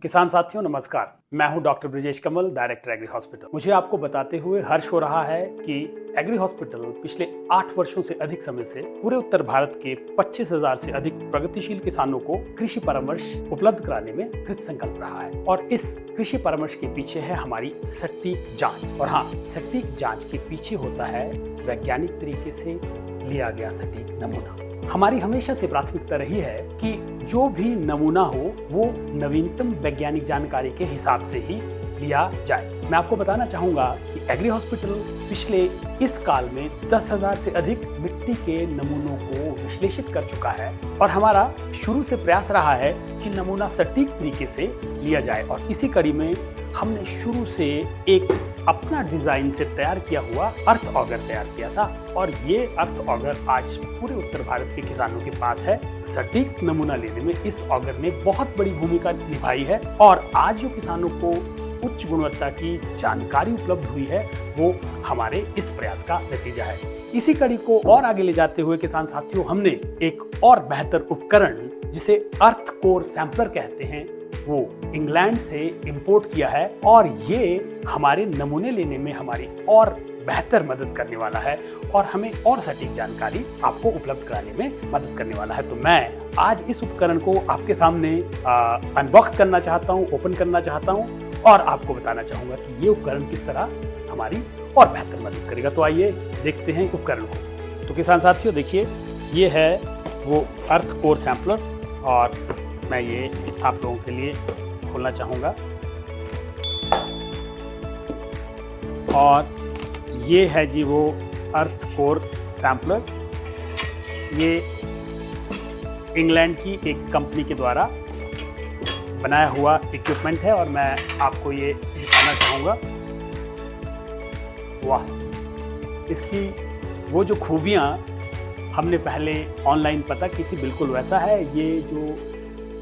किसान साथियों नमस्कार। मैं हूं डॉक्टर ब्रिजेश कमल, डायरेक्टर एग्री हॉस्पिटल। मुझे आपको बताते हुए हर्ष हो रहा है कि एग्री हॉस्पिटल पिछले 8 वर्षों से अधिक समय से पूरे उत्तर भारत के 25,000 से अधिक प्रगतिशील किसानों को कृषि परामर्श उपलब्ध कराने में कृत संकल्प रहा है। और इस कृषि परामर्श के पीछे है हमारी सटीक जांच। और हाँ, सटीक जांच के पीछे होता है वैज्ञानिक तरीके से लिया गया सटीक नमूना। हमारी हमेशा से प्राथमिकता रही है कि जो भी नमूना हो वो नवीनतम वैज्ञानिक जानकारी के हिसाब से ही लिया जाए। मैं आपको बताना चाहूंगा कि एग्री हॉस्पिटल पिछले इस काल में 10,000 से अधिक मिट्टी के नमूनों को विश्लेषित कर चुका है और हमारा शुरू से प्रयास रहा है कि नमूना सटीक तरीके से लिया जाए। और इसी कड़ी में हमने शुरू से एक अपना डिजाइन से तैयार किया हुआ अर्थ ऑगर तैयार किया था और ये अर्थ ऑगर आज पूरे उत्तर भारत के किसानों के पास है। सटीक नमूना लेने में इस ऑगर ने बहुत बड़ी भूमिका निभाई है और आज जो किसानों को उच्च गुणवत्ता की जानकारी उपलब्ध हुई है वो हमारे इस प्रयास का नतीजा है। इसी कड़ी को और आगे ले जाते हुए किसान साथियों, हमने एक और बेहतर उपकरण जिसे अर्थ कोर सैंपलर कहते हैं वो इंग्लैंड से इंपोर्ट किया है और ये हमारे नमूने लेने में हमारी और बेहतर मदद करने वाला है और हमें और सटीक जानकारी आपको उपलब्ध कराने में मदद करने वाला है। तो मैं आज इस उपकरण को आपके सामने अनबॉक्स करना चाहता हूँ, ओपन करना चाहता हूँ और आपको बताना चाहूंगा कि ये उपकरण किस तरह हमारी और बेहतर मदद करेगा। तो आइए देखते हैं उपकरण को। तो किसान साथियों देखिए, ये है वो अर्थ कोर सैंपलर और मैं ये आप लोगों के लिए खोलना चाहूँगा। और ये है जी वो अर्थ कोर सैंपलर। ये इंग्लैंड की एक कंपनी के द्वारा बनाया हुआ इक्विपमेंट है और मैं आपको ये दिखाना चाहूँगा। वाह, इसकी वो जो खूबियाँ हमने पहले ऑनलाइन पता की थी बिल्कुल वैसा है। ये जो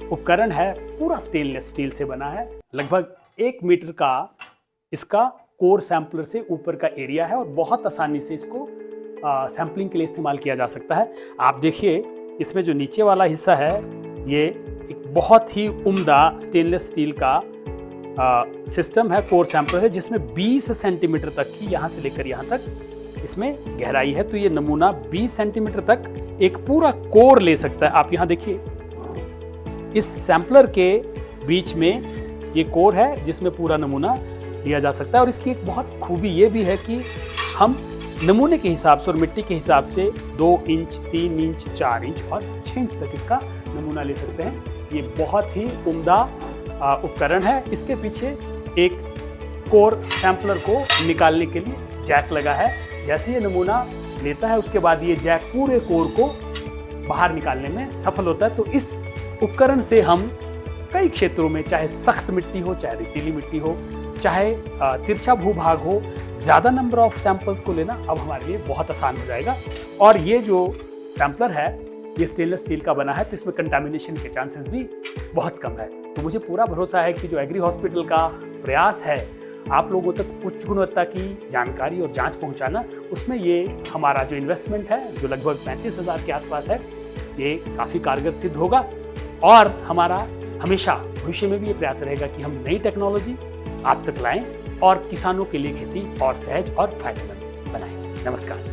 उपकरण है पूरा स्टेनलेस स्टील से बना है। लगभग 1 मीटर का इसका कोर सैंपलर से ऊपर का एरिया है और बहुत आसानी से इसको सैंपलिंग के लिए इस्तेमाल किया जा सकता है। आप देखिए, इसमें जो नीचे वाला हिस्सा है ये एक बहुत ही उम्दा स्टेनलेस स्टील का सिस्टम है, कोर सैंपलर है, जिसमें 20 सेंटीमीटर तक की यहाँ से लेकर यहाँ तक इसमें गहराई है। तो ये नमूना 20 सेंटीमीटर तक एक पूरा कोर ले सकता है। आप यहाँ देखिए, इस सैंपलर के बीच में ये कोर है जिसमें पूरा नमूना लिया जा सकता है। और इसकी एक बहुत खूबी ये भी है कि हम नमूने के हिसाब से और मिट्टी के हिसाब से 2 इंच, 3 इंच, 4 इंच और 6 इंच तक इसका नमूना ले सकते हैं। ये बहुत ही उम्दा उपकरण है। इसके पीछे एक कोर सैंपलर को निकालने के लिए जैक लगा है। जैसे ये नमूना लेता है उसके बाद ये जैक पूरे कोर को बाहर निकालने में सफल होता है। तो इस उपकरण से हम कई क्षेत्रों में, चाहे सख्त मिट्टी हो, चाहे रेतीली मिट्टी हो, चाहे तिरछा भूभाग हो, ज़्यादा नंबर ऑफ सैंपल्स को लेना अब हमारे लिए बहुत आसान हो जाएगा। और ये जो सैंपलर है ये स्टेनलेस स्टील का बना है तो इसमें कंटामिनेशन के चांसेस भी बहुत कम है। तो मुझे पूरा भरोसा है कि जो एग्री हॉस्पिटल का प्रयास है आप लोगों तक उच्च गुणवत्ता की जानकारी और जांच पहुंचाना, उसमें ये हमारा जो इन्वेस्टमेंट है जो लगभग 35,000 के आसपास है, ये काफ़ी कारगर सिद्ध होगा। और हमारा हमेशा भविष्य में भी ये प्रयास रहेगा कि हम नई टेक्नोलॉजी आप तक लाएं और किसानों के लिए खेती और सहज और फायदेमंद बनाएं। नमस्कार।